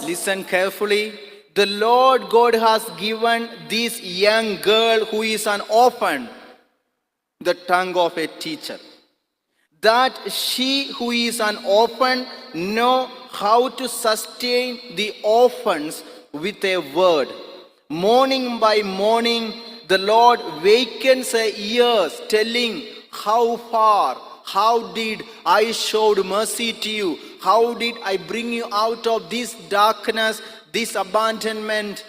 listen carefully. The Lord God has given this young girl who is an orphan the tongue of a teacher, that she who is an orphan know how to sustain the orphans with a word. Morning by morning, the Lord wakens her ears, telling how far, how did I showed mercy to you, how did I bring you out of this darkness, this abandonment,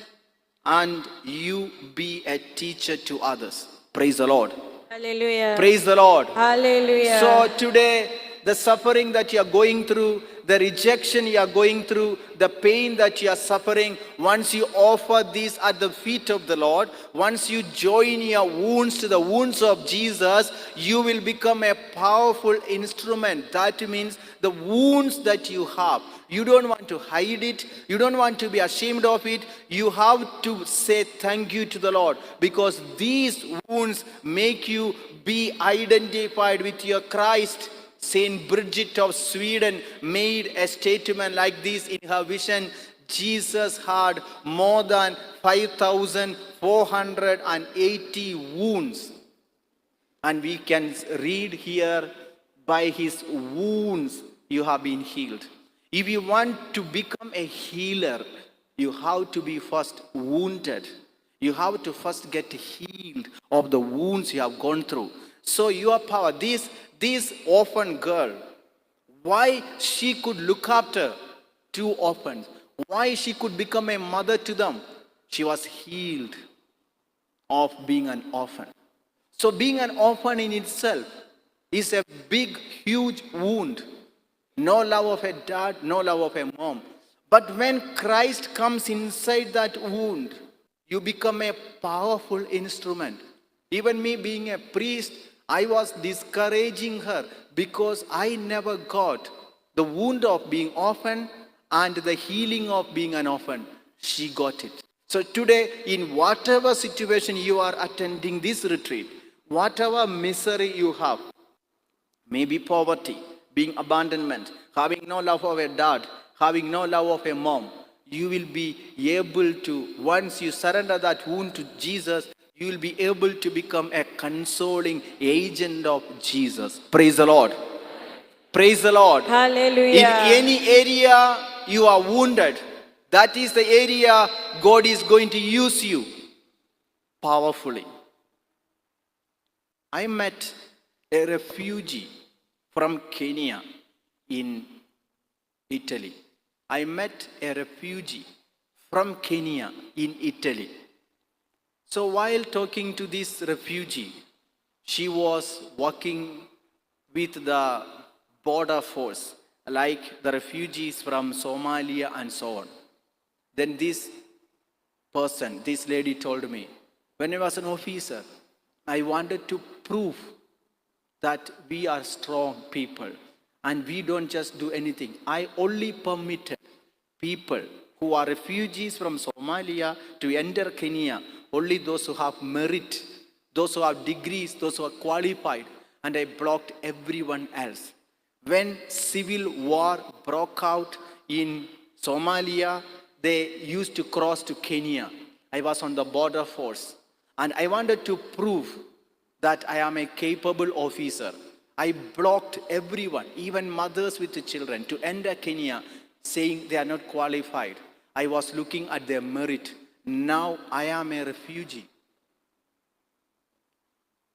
and you be a teacher to others. Praise the Lord. Hallelujah. Praise the Lord. Hallelujah. So today, the suffering that you are going through, the rejection you are going through, the pain that you are suffering, once you offer these at the feet of the Lord, once you join your wounds to the wounds of Jesus, you will become a powerful instrument. That means the wounds that you have, you don't want to hide it. You don't want to be ashamed of it. You have to say thank you to the Lord, because these wounds make you be identified with your Christ. Saint Bridget of Sweden made a statement like this in her vision. Jesus had more than 5,480 wounds. And we can read here, by his wounds you have been healed. If you want to become a healer, you have to be first wounded. You have to first get healed of the wounds you have gone through. So your power, this orphan girl, why she could look after two orphans, why she could become a mother to them, she was healed of being an orphan. So being an orphan in itself is a big, huge wound. No love of a dad, no love of a mom. But when Christ comes inside that wound, you become a powerful instrument. Even me being a priest, I was discouraging her because I never got the wound of being orphan and the healing of being an orphan. She got it. So today, in whatever situation you are attending this retreat, whatever misery you have, maybe poverty, being abandonment, having no love of a dad, having no love of a mom, you will be able to, once you surrender that wound to Jesus, you will be able to become a consoling agent of Jesus. Praise the Lord. Praise the Lord. Hallelujah. In any area you are wounded, that is the area God is going to use you powerfully. I met a refugee from Kenya in Italy. I met a refugee from Kenya in Italy. So while talking to this refugee, she was working with the border force, like the refugees from Somalia and so on. Then this lady told me, when I was an officer, I wanted to prove that we are strong people and we don't just do anything. I only permitted people who are refugees from Somalia to enter Kenya, only those who have merit, those who have degrees, those who are qualified, and I blocked everyone else. When civil war broke out in Somalia, they used to cross to Kenya. I was on the border force, and I wanted to prove that I am a capable officer. I blocked everyone, even mothers with the children, to enter Kenya, saying they are not qualified. I was looking at their merit. Now I am a refugee.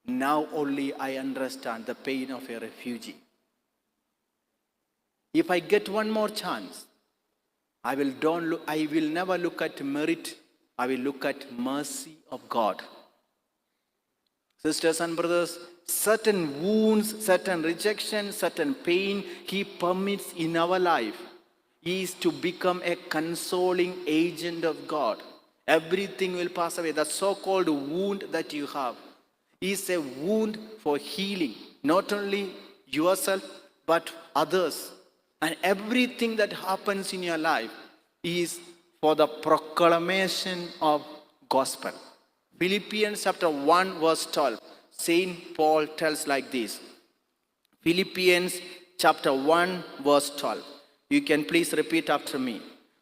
Now only I understand the pain of a refugee. If I get one more chance, I will never look at merit. I will look at mercy of God. Sisters and brothers, certain wounds, certain rejection, certain pain He permits in our life is to become a consoling agent of God. Everything will pass away. The so-called wound that you have is a wound for healing, not only yourself, but others. And everything that happens in your life is for the proclamation of gospel. Philippians chapter 1 verse 12. Saint Paul tells like this. Philippians chapter 1 verse 12. You can please repeat after me.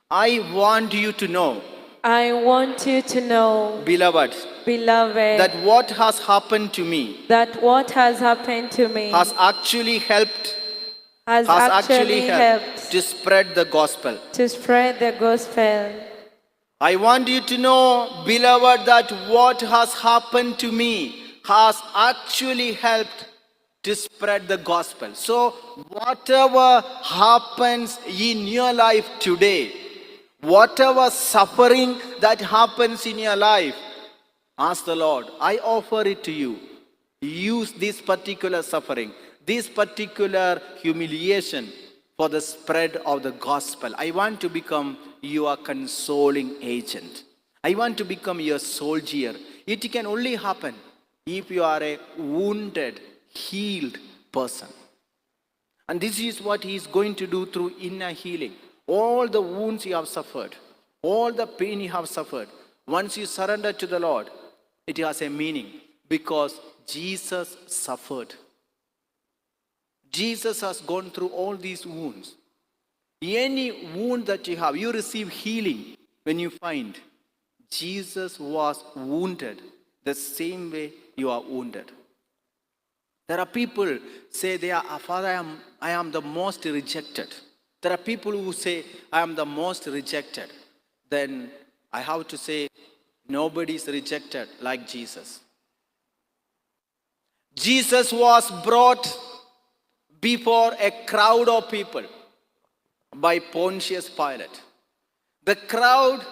I want you to know, I want you to know, beloved, beloved, that what has happened to me that what has happened to me has actually helped has actually helped to spread the gospel. to spread the gospel. I want you to know, beloved, that what has happened to me has actually helped to spread the gospel. So, whatever happens in your life today, whatever suffering that happens in your life, ask the Lord, I offer it to you. Use this particular suffering, this particular humiliation for the spread of the gospel. I want to become your consoling agent. I want to become your soldier. It can only happen if you are a wounded, healed person. And this is what he is going to do through inner healing. All the wounds you have suffered, all the pain you have suffered, once you surrender to the Lord, it has a meaning because Jesus suffered. Jesus has gone through all these wounds. Any wound that you have, you receive healing when you find Jesus was wounded the same way you are wounded. There are people say they are, Father, I am the most rejected. There are people who say, I am the most rejected. Then I have to say, nobody is rejected like Jesus. Jesus was brought before a crowd of people by Pontius Pilate. The crowd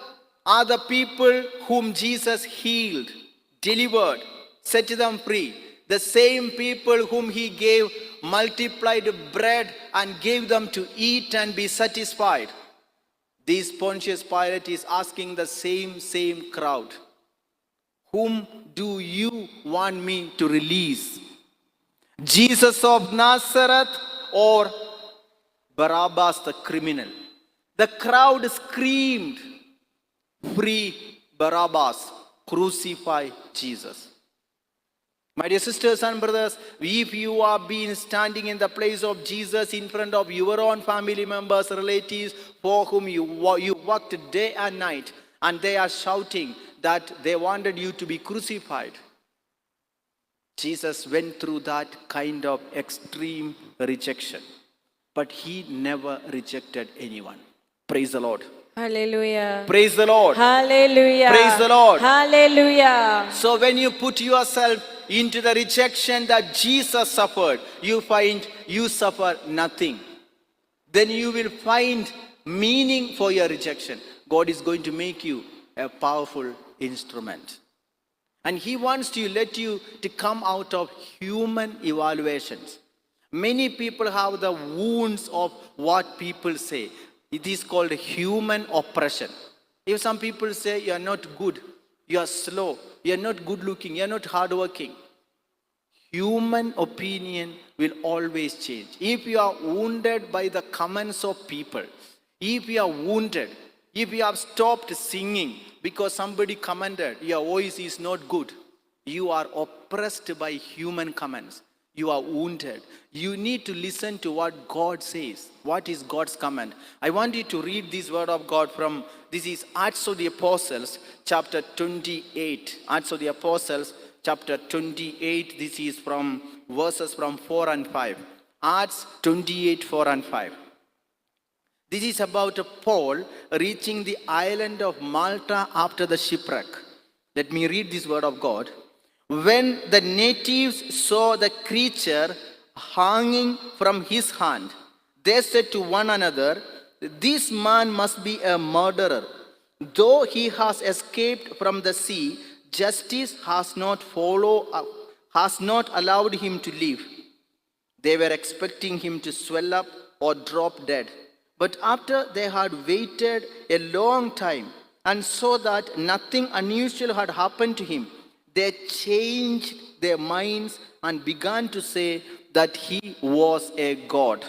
are the people whom Jesus healed, delivered, set them free. The same people whom he gave multiplied bread and gave them to eat and be satisfied. This Pontius Pilate is asking the same crowd, whom do you want me to release? Jesus of Nazareth or Barabbas the criminal? The crowd screamed, free Barabbas, crucify Jesus. My dear sisters and brothers, if you are being standing in the place of Jesus in front of your own family members, relatives, for whom you worked day and night, and they are shouting that they wanted you to be crucified, Jesus went through that kind of extreme rejection. But he never rejected anyone. Praise the Lord. Hallelujah. Praise the Lord. Hallelujah. Praise the Lord. Hallelujah. So when you put yourself into the rejection that Jesus suffered, you find you suffer nothing. Then you will find meaning for your rejection. God is going to make you a powerful instrument. And he wants to let you to come out of human evaluations. Many people have the wounds of what people say. It is called human oppression. If some people say you are not good, you are slow, you are not good looking, you are not hardworking, human opinion will always change. If you are wounded by the comments of people, if you are wounded, if you have stopped singing because somebody commented your voice is not good, you are oppressed by human comments. You are wounded. You need to listen to what God says. What is God's command? I want you to read this word of God from, this is Acts of the Apostles, chapter 28. Acts of the Apostles, chapter 28. This is from verses from 4 and 5. Acts 28, 4 and 5. This is about Paul reaching the island of Malta after the shipwreck. Let me read this word of God. When the natives saw the creature hanging from his hand, they said to one another, "This man must be a murderer. Though he has escaped from the sea, justice has not allowed him to live." They were expecting him to swell up or drop dead. But after they had waited a long time and saw that nothing unusual had happened to him, they changed their minds and began to say that he was a god.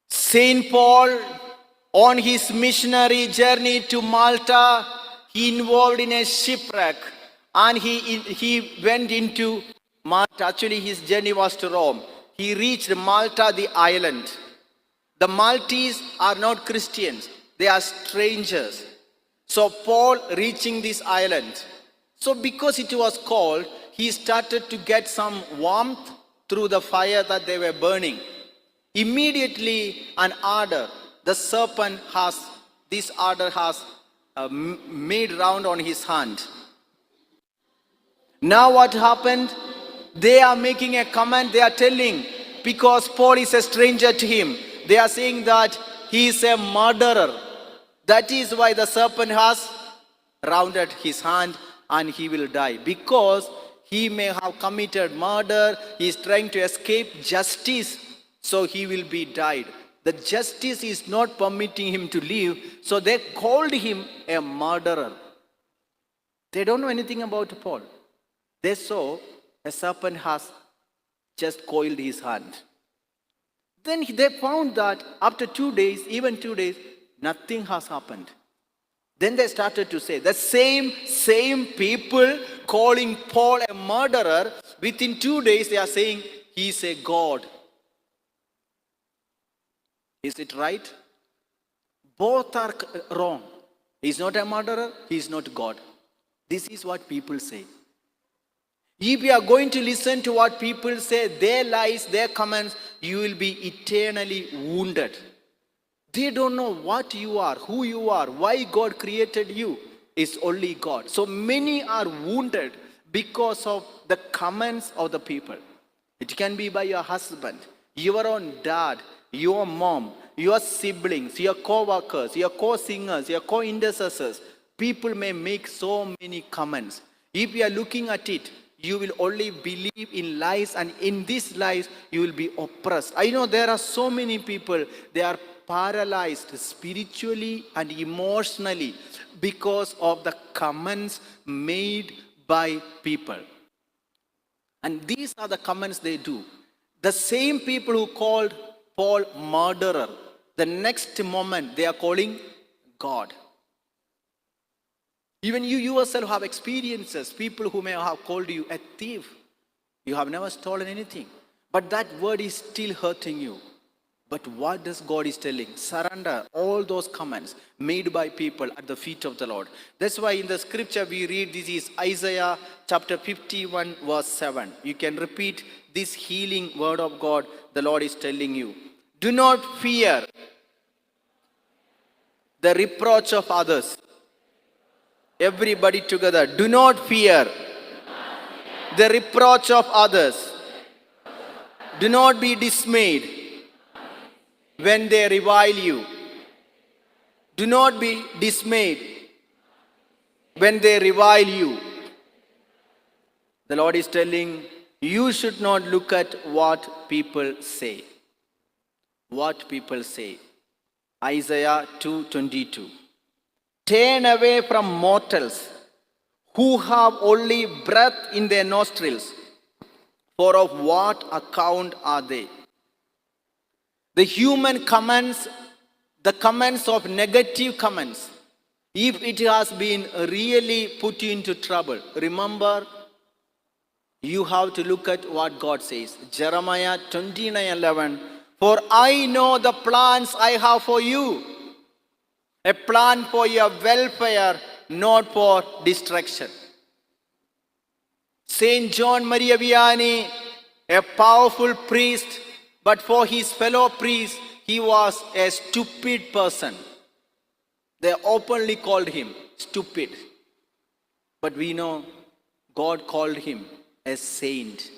Saint Paul, on his missionary journey to Malta, he involved in a shipwreck and he went into Malta. Actually, his journey was to Rome. He reached Malta, the island. The Maltese are not Christians, they are strangers. So Paul reaching this island. So because it was cold, he started to get some warmth through the fire that they were burning. Immediately an adder, the serpent has, this adder has made round on his hand. Now what happened? They are making a comment, they are telling, because Paul is a stranger to him, they are saying that he is a murderer. That is why the serpent has rounded his hand and he will die. Because he may have committed murder, he is trying to escape justice, so he will be died. The justice is not permitting him to live, so they called him a murderer. They don't know anything about Paul. They saw a serpent has just coiled his hand. Then they found that after 2 days, even 2 days, nothing has happened. Then they started to say, the same people calling Paul a murderer, within 2 days they are saying he is a god. Is it right? Both are wrong. He is not a murderer, he is not God. This is what people say. If you are going to listen to what people say, their lies, their comments, you will be eternally wounded. They don't know what you are, who you are, why God created you. It's only God. So many are wounded because of the comments of the people. It can be by your husband, your own dad, your mom, your siblings, your co-workers, your co-singers, your co-intercessors. People may make so many comments. If you are looking at it, you will only believe in lies, and in these lies you will be oppressed. I know there are so many people, they are paralyzed spiritually and emotionally because of the comments made by people. And these are the comments they do. The same people who called Paul murderer, the next moment they are calling God. Even you yourself have experiences, people who may have called you a thief. You have never stolen anything, but that word is still hurting you. But what does God is telling? Surrender all those comments made by people at the feet of the Lord. That's why in the scripture we read, this is Isaiah chapter 51 verse 7. You can repeat this healing word of God. The Lord is telling you, do not fear the reproach of others. Everybody together, do not fear the reproach of others. Do not be dismayed when they revile you. Do not be dismayed when they revile you. The Lord is telling you should not look at what people say. What people say. Isaiah 2:22. Turn away from mortals who have only breath in their nostrils, for of what account are they? The human comments, the comments of negative comments, if it has been really put you into trouble, remember, you have to look at what God says. Jeremiah 29:11, for I know the plans I have for you. A plan for your welfare, not for destruction. Saint John Maria Vianney, a powerful priest, but for his fellow priests, he was a stupid person. They openly called him stupid. But we know God called him a saint.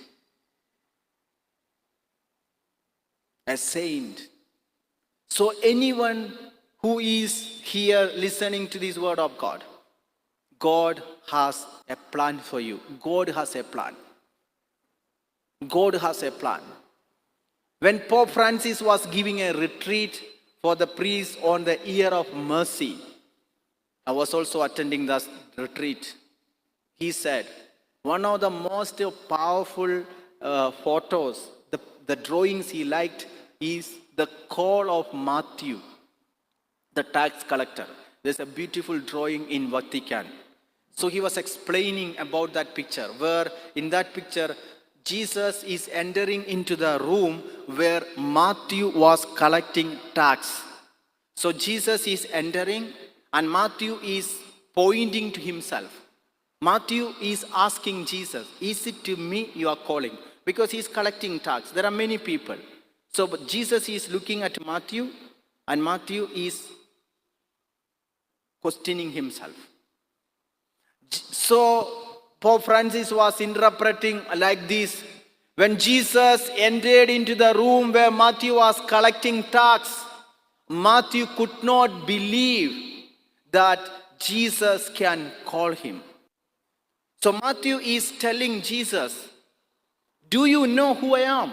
A saint. So anyone who is here listening to this word of God, God has a plan for you. God has a plan. God has a plan. When Pope Francis was giving a retreat for the priests on the Year of Mercy, I was also attending that retreat. He said, one of the most powerful photos, the drawings he liked is the call of Matthew, the tax collector. There's a beautiful drawing in Vatican. So he was explaining about that picture, where in that picture, Jesus is entering into the room where Matthew was collecting tax. So Jesus is entering and Matthew is pointing to himself. Matthew is asking Jesus, is it to me you are calling? Because he's collecting tax. There are many people. So but Jesus is looking at Matthew and Matthew is questioning himself. So Pope Francis was interpreting like this. When Jesus entered into the room where Matthew was collecting tax, Matthew could not believe that Jesus can call him. So Matthew is telling Jesus, do you know who I am?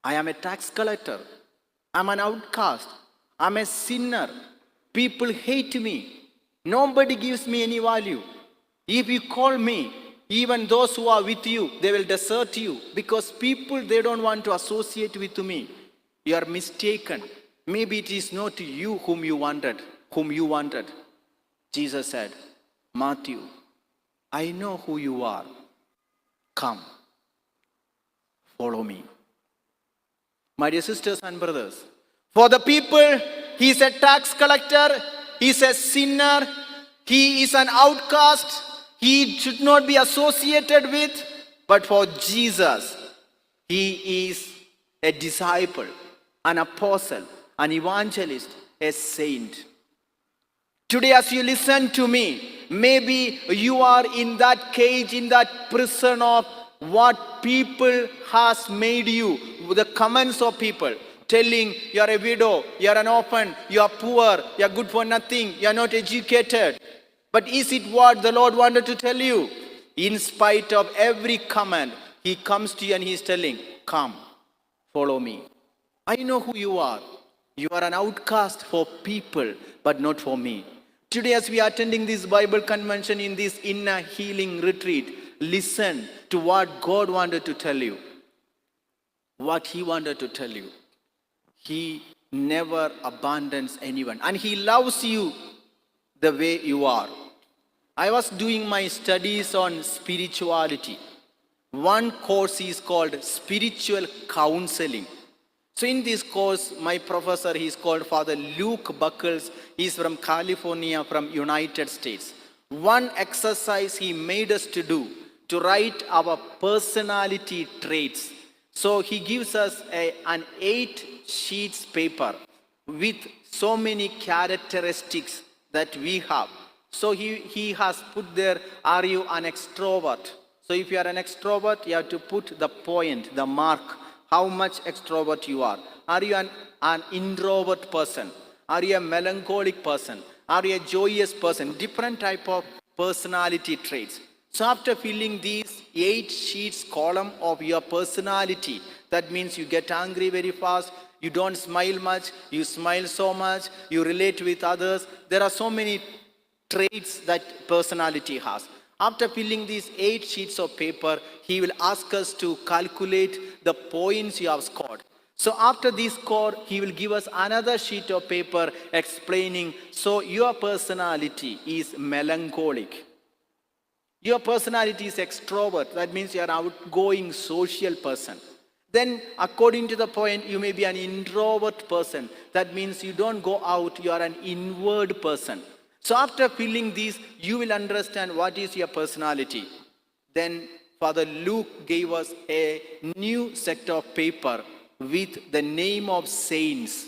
I am a tax collector. I'm an outcast. I'm a sinner. People hate me. Nobody gives me any value. If you call me, even those who are with you, they will desert you because people, they don't want to associate with me. You are mistaken. Maybe it is not you whom you wanted. Jesus said, Matthew, I know who you are. Come, follow me. My dear sisters and brothers, for the people, he is a tax collector, he is a sinner, he is an outcast, he should not be associated with, but for Jesus, he is a disciple, an apostle, an evangelist, a saint. Today, as you listen to me, maybe you are in that cage, in that prison of what people has made you, the comments of people telling you are a widow, you are an orphan, you are poor, you are good for nothing, you are not educated. But is it what the Lord wanted to tell you? In spite of every comment, he comes to you and he is telling, come, follow me. I know who you are. You are an outcast for people, but not for me. Today, as we are attending this Bible convention in this inner healing retreat, listen to what God wanted to tell you. What he wanted to tell you. He never abandons anyone. And he loves you the way you are. I was doing my studies on spirituality. One course is called spiritual counseling. So in this course, my professor, he is called Father Luke Buckles. He is from California, from United States. One exercise he made us to do, to write our personality traits. So he gives us an 8 sheets paper with so many characteristics that we have. So he has put there, are you an extrovert? So if you are an extrovert, you have to put the point, the mark, how much extrovert you are. Are you an introvert person? Are you a melancholic person? Are you a joyous person? Different type of personality traits. So after filling these 8 sheets column of your personality, that means you get angry very fast, you don't smile much, you smile so much, you relate with others. There are so many traits that personality has. After filling these 8 sheets of paper, he will ask us to calculate the points you have scored. So after this score, he will give us another sheet of paper explaining, so your personality is melancholic. Your personality is extrovert. That means you are an outgoing social person. Then according to the point, you may be an introvert person. That means you don't go out, you are an inward person. So after filling these, you will understand what is your personality. Then Father Luke gave us a new set of paper with the name of saints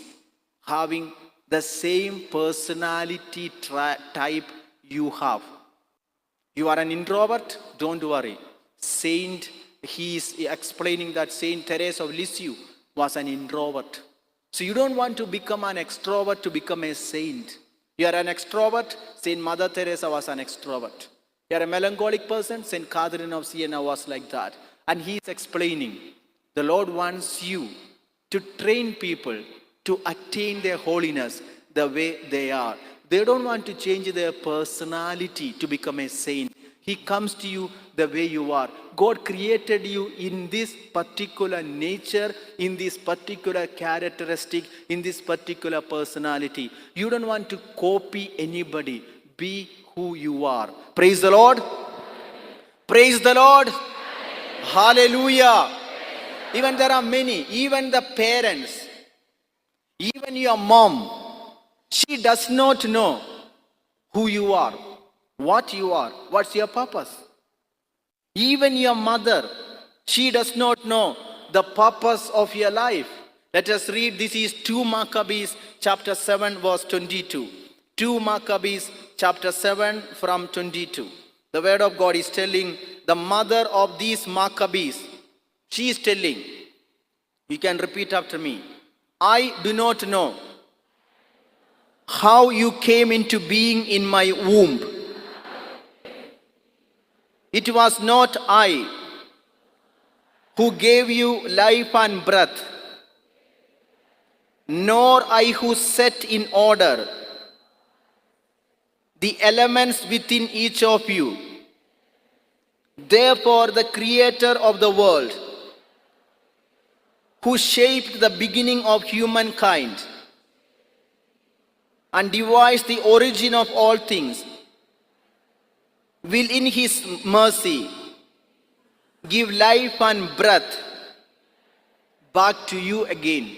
having the same personality type you have. You are an introvert? Don't worry. Saint, he is explaining that Saint Teresa of Lisieux was an introvert. So you don't want to become an extrovert to become a saint. You are an extrovert, Saint Mother Teresa was an extrovert. You are a melancholic person, Saint Catherine of Siena was like that. And he is explaining, the Lord wants you to train people to attain their holiness the way they are. They don't want to change their personality to become a saint. He comes to you the way you are. God created you in this particular nature, in this particular characteristic, in this particular personality. You don't want to copy anybody. Be who you are. Praise the Lord. Praise the Lord. Hallelujah. Even there are many, even the parents, even your mom, she does not know who you are, what you are, what's your purpose. Even your mother, she does not know the purpose of your life. Let us read, this is 2 Maccabees chapter 7 verse 22. 2 Maccabees chapter 7 from 22. The word of God is telling the mother of these Maccabees, she is telling, you can repeat after me. I do not know how you came into being in my womb. It was not I who gave you life and breath, nor I who set in order the elements within each of you. Therefore, the creator of the world, who shaped the beginning of humankind and devised the origin of all things, will in his mercy give life and breath back to you again.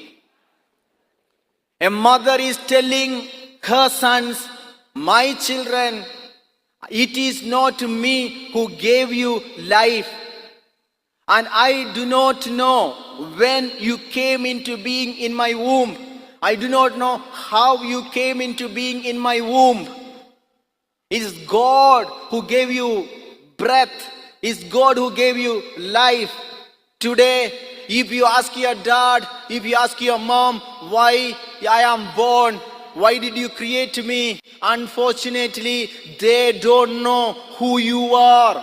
A mother is telling her sons, my children, it is not me who gave you life, and I do not know when you came into being in my womb. I do not know how you came into being in my womb. It is God who gave you breath. It is God who gave you life. Today, if you ask your dad, if you ask your mom, why I am born, why did you create me? Unfortunately, they don't know who you are,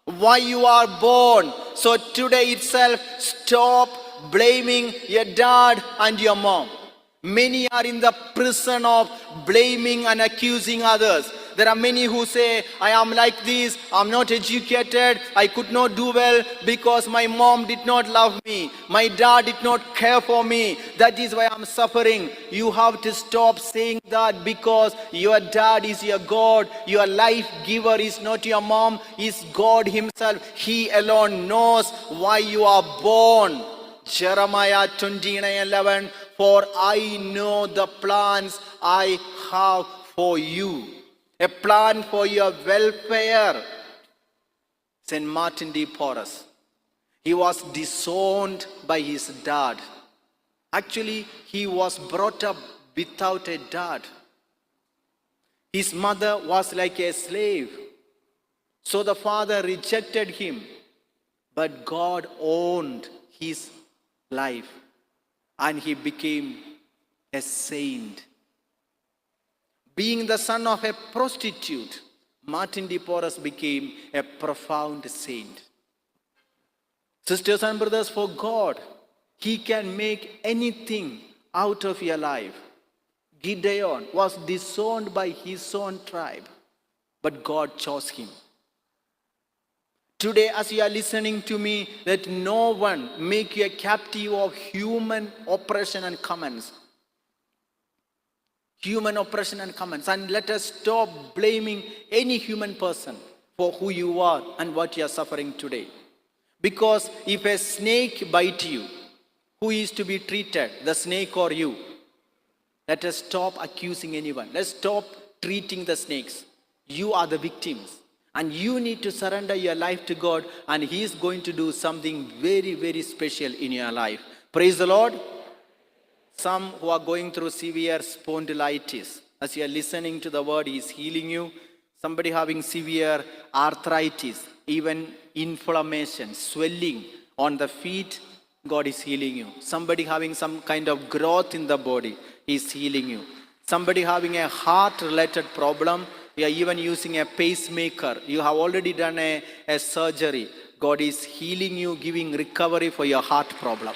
why you are born. So today itself, stop blaming your dad and your mom. Many are in the prison of blaming and accusing others. There are many who say, I am like this, I'm not educated, I could not do well because my mom did not love me, my dad did not care for me, that is why I'm suffering. You have to stop saying that, because your dad is your God, your life giver is not your mom, is God himself. He alone knows why you are born. Jeremiah 29:11, for I know the plans I have for you, a plan for your welfare. St. Martin de Porres, he was disowned by his dad. Actually, he was brought up without a dad. His mother was like a slave. So the father rejected him. But God owned his life, and he became a saint. Being the son of a prostitute, Martin de Porres became a profound saint. Sisters and brothers, for God, he can make anything out of your life. Gideon was disowned by his own tribe, but God chose him. Today, as you are listening to me, let no one make you a captive of human oppression and comments. Human oppression and comments. And let us stop blaming any human person for who you are and what you are suffering today. Because if a snake bites you, who is to be treated, the snake or you? Let us stop accusing anyone. Let's stop treating the snakes. You are the victims. And you need to surrender your life to God, and he is going to do something very, very special in your life. Praise the Lord. Some who are going through severe spondylitis, as you are listening to the word, he is healing you. Somebody having severe arthritis, even inflammation, swelling on the feet, God is healing you. Somebody having some kind of growth in the body, he is healing you. Somebody having a heart-related problem, you are even using a pacemaker, you have already done a surgery, God is healing you, giving recovery for your heart problem.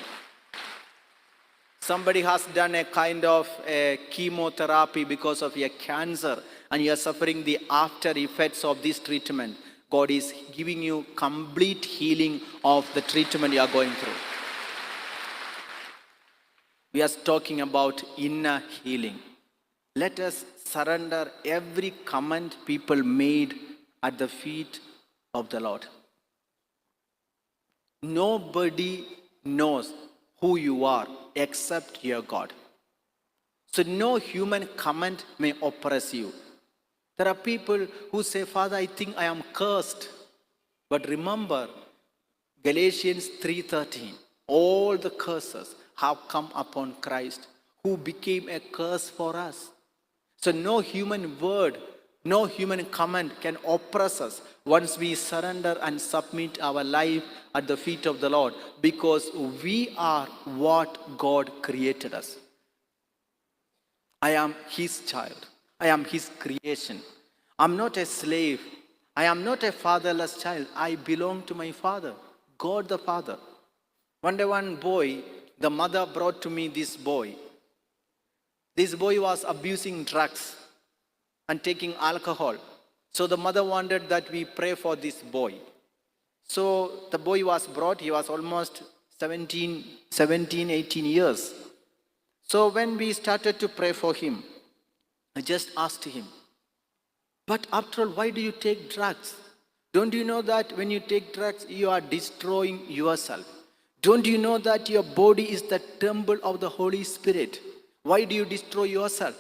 Somebody has done a kind of a chemotherapy because of your cancer, and you are suffering the after effects of this treatment. God is giving you complete healing of the treatment you are going through. We are talking about inner healing. Let us surrender every comment people made at the feet of the Lord. Nobody knows who you are except your God. So no human comment may oppress you. There are people who say, Father, I think I am cursed. But remember, Galatians 3:13, all the curses have come upon Christ, who became a curse for us. So no human word, no human comment can oppress us once we surrender and submit our life at the feet of the Lord, because we are what God created us. I am His child. I am His creation. I'm not a slave. I am not a fatherless child. I belong to my Father, God the Father. One day, one boy, the mother brought to me this boy. This boy was abusing drugs and taking alcohol. So the mother wanted that we pray for this boy. So the boy was brought. He was almost 17, 18 years. So when we started to pray for him, I just asked him, but after all, why do you take drugs? Don't you know that when you take drugs, you are destroying yourself? Don't you know that your body is the temple of the Holy Spirit? Why do you destroy yourself?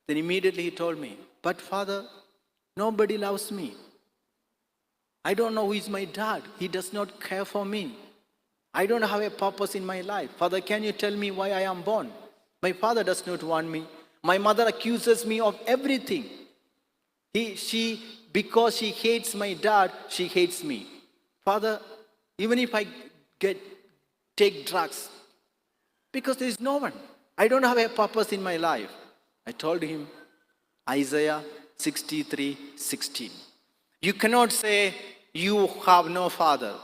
Then immediately he told me, but Father, nobody loves me. I don't know who is my dad. He does not care for me. I don't have a purpose in my life. Father, can you tell me why I am born? My father does not want me. My mother accuses me of everything. Because she hates my dad, she hates me. Father, even if I take drugs, because there is no one. I don't have a purpose in my life. I told him, Isaiah 63:16. You cannot say you have no father.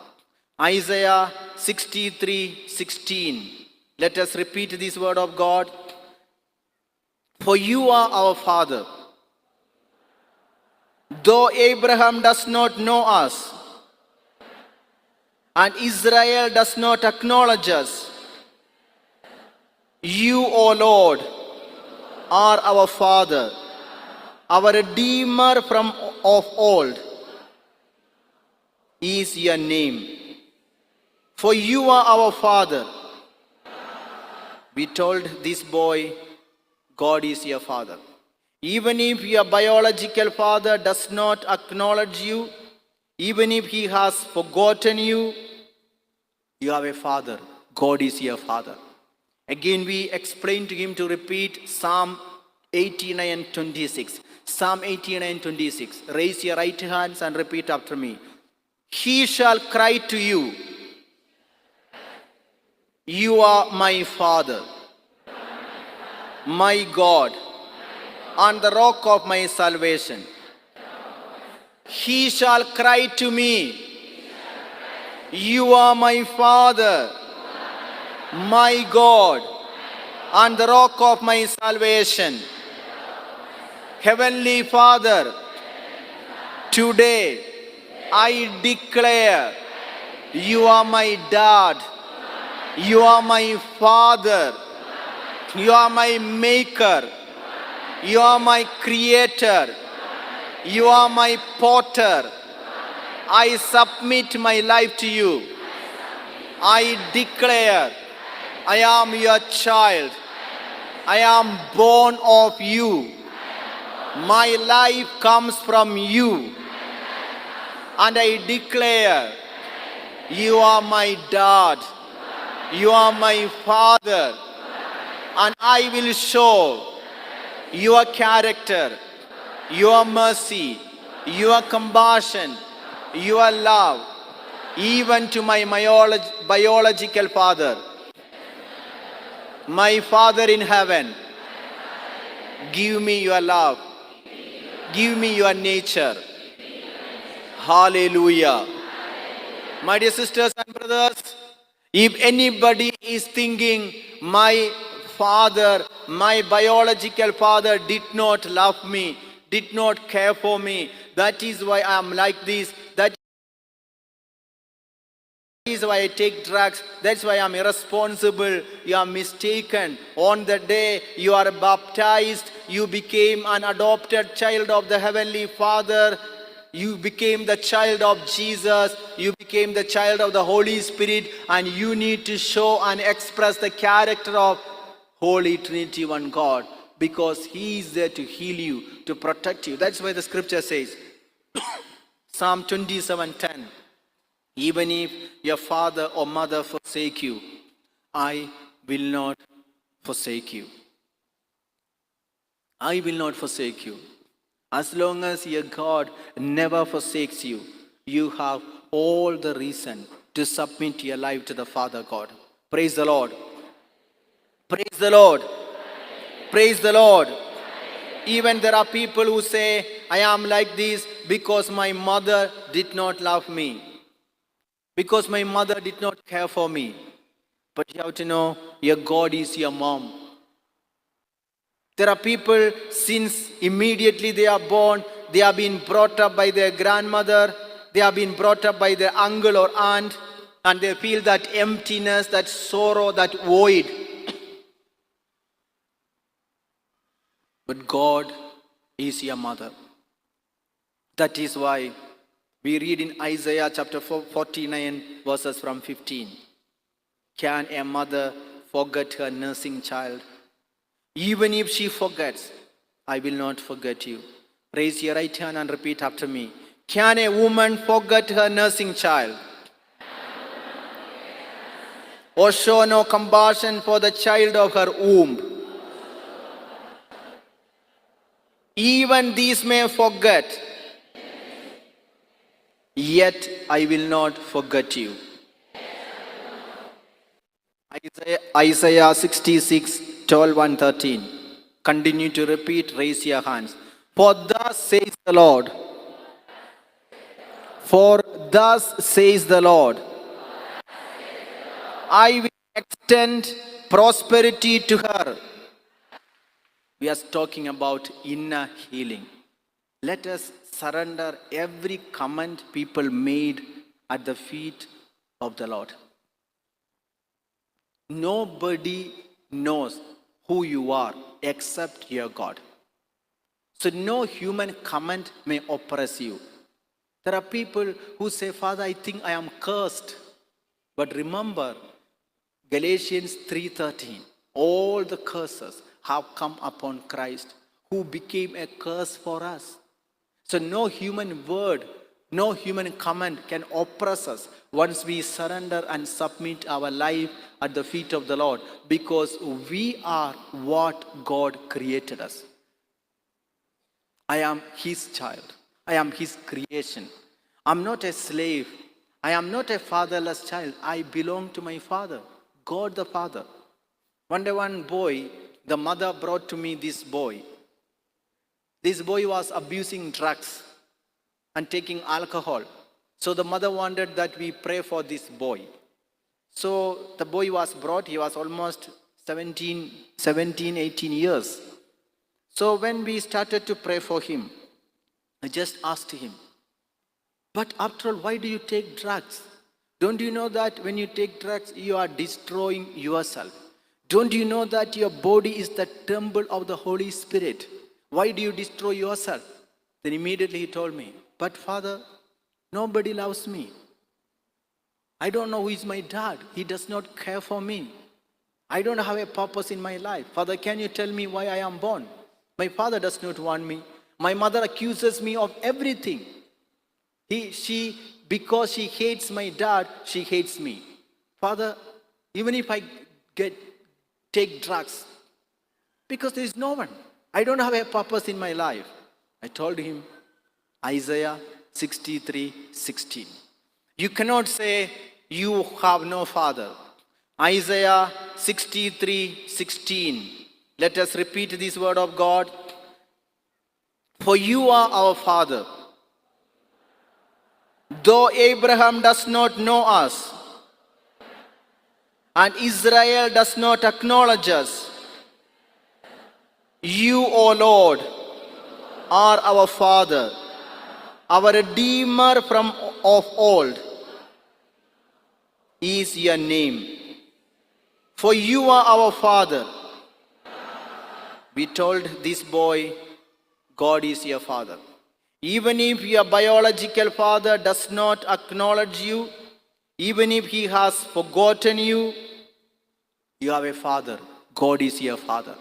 Isaiah 63:16. Let us repeat this word of God. For you are our Father. Though Abraham does not know us, and Israel does not acknowledge us, you, O Lord, are our Father, our Redeemer from of old is your name. For you are our Father. We told this boy, God is your Father. Even if your biological father does not acknowledge you, even if he has forgotten you, you have a father. God is your Father. Again, we explained to him to repeat Psalm 89:26. Psalm 89:26. Raise your right hands and repeat after me. He shall cry to you, you are my Father, my God, and the rock of my salvation. He shall cry to me, you are my Father, my God, and the rock of my salvation. Heavenly Father, today I declare you are my dad, you are my Father, you are my maker, you are my creator, you are my potter. I submit my life to you. I declare I am your child. I am born of you. My life comes from you. And I declare you are my dad. You are my Father. And I will show your character, your mercy, your compassion, your love, even to my biological father. My Father in heaven, give me your love. Give me your nature. Hallelujah. My dear sisters and brothers, if anybody is thinking my father, my biological father did not love me, did not care for me, that is why I am like this, that is why I take drugs, that's why I am irresponsible, you are mistaken. On the day you are baptized, you became an adopted child of the Heavenly Father. you became the child of Jesus, you became the child of the Holy Spirit, and you need to show and express the character of Holy Trinity One God, because He is there to heal you, to protect you. That's why the scripture says, Psalm 27:10, even if your father or mother forsake you, I will not forsake you. I will not forsake you. As long as your God never forsakes you, you have all the reason to submit your life to the Father God. Praise the Lord. Praise the Lord. Praise the Lord. Even there are people who say, I am like this because my mother did not love me, because my mother did not care for me. But you have to know, your God is your mom. There are people, since immediately they are born, they have been brought up by their grandmother, they have been brought up by their uncle or aunt, and they feel that emptiness, that sorrow, that void. But God is your mother. That is why we read in Isaiah chapter 49, verses from 15. Can a mother forget her nursing child? Even if she forgets, I will not forget you. Raise your right hand and repeat after me. Can a woman forget her nursing child? Or show no compassion for the child of her womb? Even these may forget, yet I will not forget you. Isaiah 66, 12 and 13. Continue to repeat, raise your hands. For thus says the Lord. For thus says the Lord. I will extend prosperity to her. We are talking about inner healing. Let us surrender every comment people made at the feet of the Lord. Nobody knows who you are except your God. So no human comment may oppress you. There are people who say, Father, I think I am cursed. But remember, Galatians 3:13, all the curses have come upon Christ, who became a curse for us. So no human word, no human comment can oppress us once we surrender and submit our life at the feet of the Lord, because we are what God created us. I am His child. I am His creation. I'm not a slave. I am not a fatherless child. I belong to my Father, God the Father. One day, one boy, the mother brought to me this boy. This boy was abusing drugs and taking alcohol. So the mother wanted that we pray for this boy. So the boy was brought. He was almost 17, 18 years. So when we started to pray for him, I just asked him, but after all, why do you take drugs? Don't you know that when you take drugs, you are destroying yourself? Don't you know that your body is the temple of the Holy Spirit? Why do you destroy yourself? Then immediately he told me, but Father, nobody loves me. I don't know who is my dad. He does not care for me. I don't have a purpose in my life. Father, can you tell me why I am born? My father does not want me. My mother accuses me of everything. Because she hates my dad, she hates me. Father, even if I take drugs, because there is no one. I don't have a purpose in my life. I told him, Isaiah 63:16. You cannot say you have no father. Isaiah 63:16. Let us repeat this word of God. For you are our Father. Though Abraham does not know us, and Israel does not acknowledge us, you, O Lord, are our Father, our Redeemer from of old is your name. For you are our Father. We told this boy, God is your Father. Even if your biological father does not acknowledge you, even if he has forgotten you, you have a father. God is your father.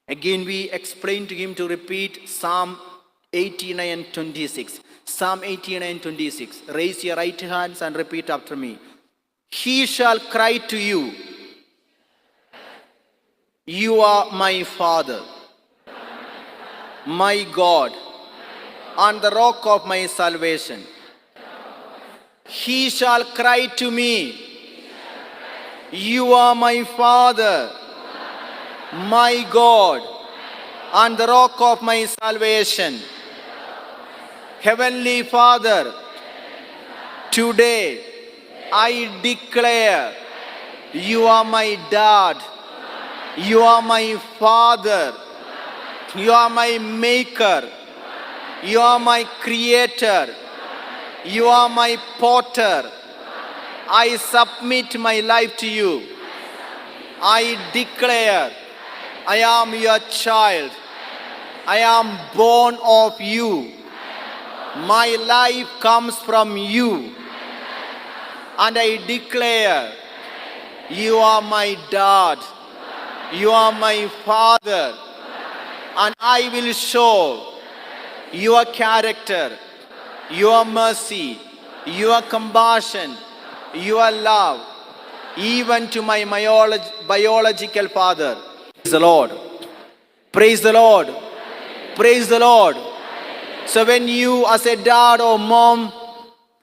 Again, we explain to him to repeat Psalm 89 and 26. Psalm 89 and 26. Raise your right hands and repeat after me. He shall cry to you, you are my father, my God, on the rock of my salvation. He shall cry to me, you are my father, my God, on the rock of my salvation. Heavenly Father, today I declare you are my dad, you are my father, you are my maker, you are my creator, you are my potter. I submit my life to you. I declare I am your child. I am born of you. My life comes from you. And I declare you are my dad. You are my father. And I will show your character, your mercy, your compassion, your love, even to my biological father. Praise the Lord. Praise the Lord. Praise the Lord. So when you as a dad or mom,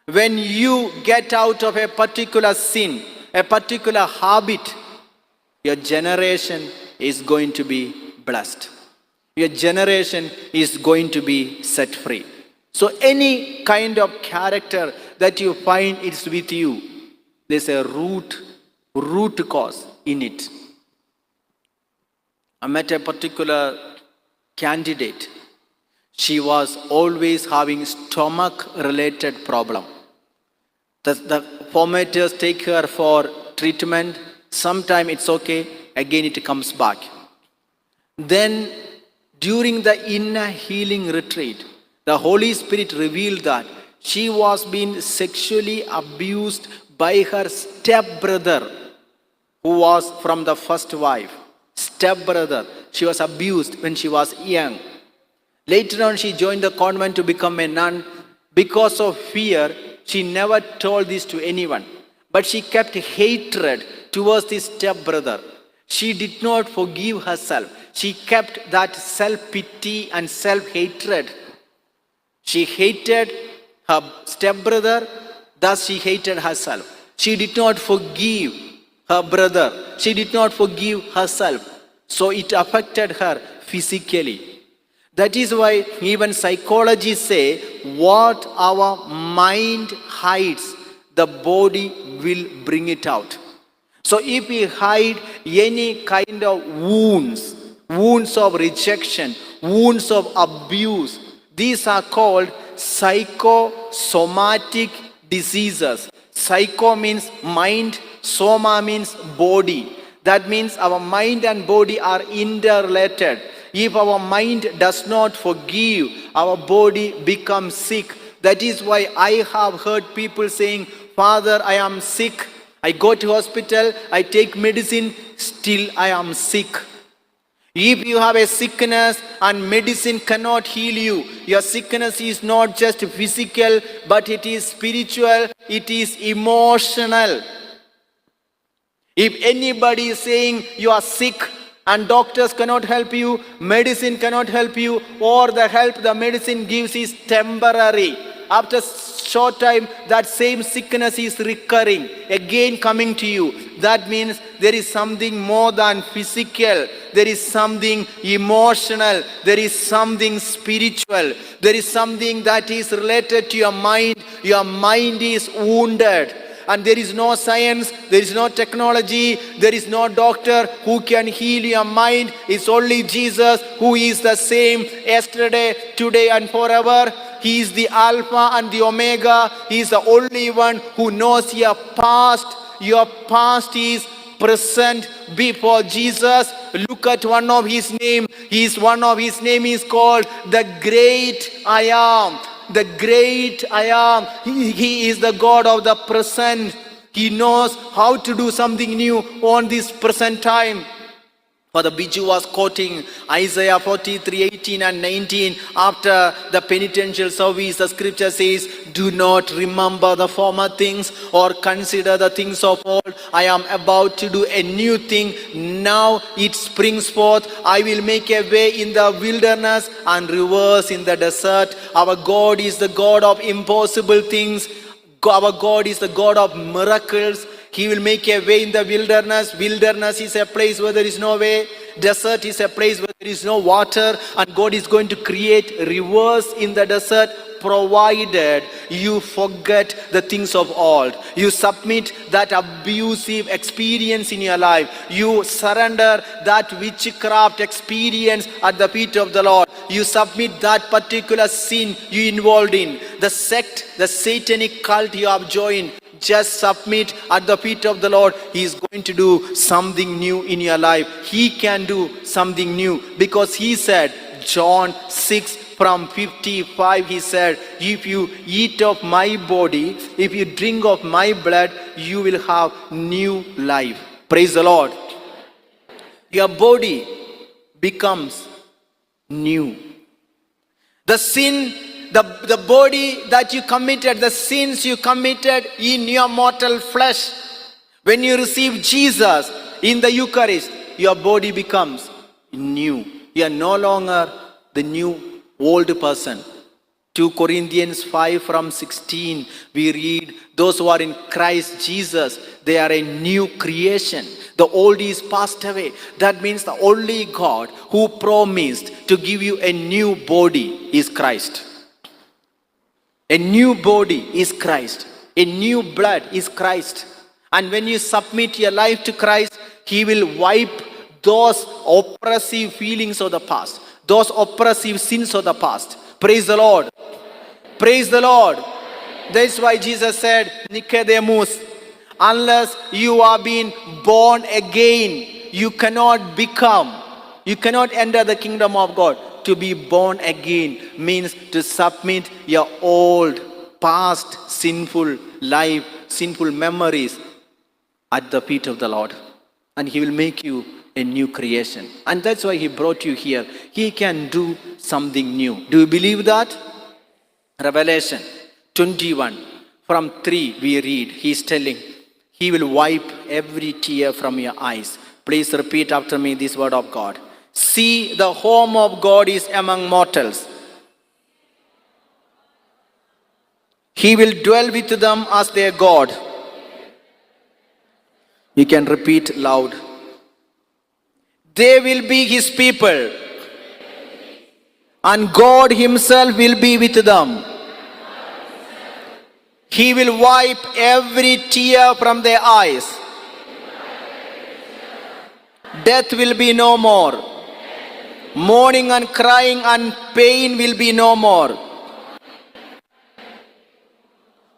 when you get out of a particular sin, a particular habit, your generation is going to be blessed. Your generation is going to be set free. So any kind of character that you find is with you, there's a root cause in it. I met a particular candidate. She was always having stomach-related problem. The formators take her for treatment. Sometime it's okay, again it comes back. Then during the inner healing retreat, the Holy Spirit revealed that she was being sexually abused by her stepbrother, who was from the first wife. Stepbrother. She was abused when she was young. Later on, she joined the convent to become a nun. Because of fear, she never told this to anyone. But she kept hatred towards this stepbrother. She did not forgive herself. She kept that self-pity and self-hatred. She hated her stepbrother, thus she hated herself. She did not forgive her brother. She did not forgive herself. So it affected her physically. That is why even psychologists say what our mind hides, the body will bring it out. So if we hide any kind of wounds of rejection, wounds of abuse, these are called psychosomatic diseases. Psycho means mind, soma means body. That means our mind and body are interrelated. If our mind does not forgive, our body becomes sick. That is why I have heard people saying, Father, I am sick. I go to hospital, I take medicine, still I am sick. If you have a sickness and medicine cannot heal you, your sickness is not just physical, but it is spiritual, it is emotional. If anybody is saying you are sick and doctors cannot help you, medicine cannot help you, or the help the medicine gives is temporary. After short time, that same sickness is recurring, again coming to you. That means there is something more than physical. There is something emotional. There is something spiritual. There is something that is related to your mind. Your mind is wounded. And there is no science, there is no technology, there is no doctor who can heal your mind. It's only Jesus who is the same yesterday, today and forever. He is the Alpha and the Omega. He is the only one who knows your past. Your past is present before Jesus. Look at one of his name. His name is called the Great I Am. The Great I Am. He is the God of the present. He knows how to do something new on this present time. Father Biju was quoting Isaiah 43, 18 and 19. After the penitential service, the scripture says, do not remember the former things or consider the things of old. I am about to do a new thing. Now it springs forth. I will make a way in the wilderness and rivers in the desert. Our God is the God of impossible things. Our God is the God of miracles. He will make a way in the wilderness. Wilderness is a place where there is no way. Desert is a place where there is no water. And God is going to create rivers in the desert, provided you forget the things of old. You submit that abusive experience in your life. You surrender that witchcraft experience at the feet of the Lord. You submit that particular sin you involved in. The sect, the satanic cult you have joined. Just submit at the feet of the Lord. He is going to do something new in your life. He can do something new because he said, John 6 from 55, he said, if you eat of my body, if you drink of my blood, you will have new life. Praise the Lord. Your body becomes new. The sin, the body that you committed, the sins you committed in your mortal flesh, when you receive Jesus in the Eucharist, your body becomes new. You are no longer the new old person. 2 Corinthians 5 from 16, we read, those who are in Christ Jesus, they are a new creation. The old is passed away. That means the only God who promised to give you a new body is Christ. A new body is Christ. A new blood is Christ. And when you submit your life to Christ, He will wipe those oppressive feelings of the past, those oppressive sins of the past. Praise the Lord. Praise the Lord. That's why Jesus said, Nicodemus, unless you are being born again, you cannot enter the kingdom of God. To be born again means to submit your old, past, sinful life, sinful memories at the feet of the Lord. And He will make you a new creation. And that's why He brought you here. He can do something new. Do you believe that? Revelation 21 from 3 we read, He's telling, He will wipe every tear from your eyes. Please repeat after me this word of God. See, the home of God is among mortals. He will dwell with them as their God. You can repeat loud. They will be His people, and God Himself will be with them. He will wipe every tear from their eyes. Death will be no more. Mourning and crying and pain will be no more.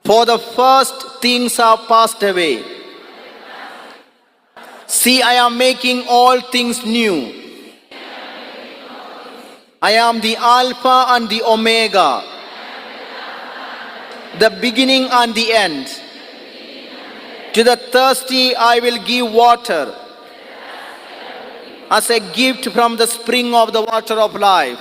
For the first things are passed away. See, I am making all things new. I am the Alpha and the Omega, the beginning and the end. To the thirsty I will give water as a gift from the spring of the water of life.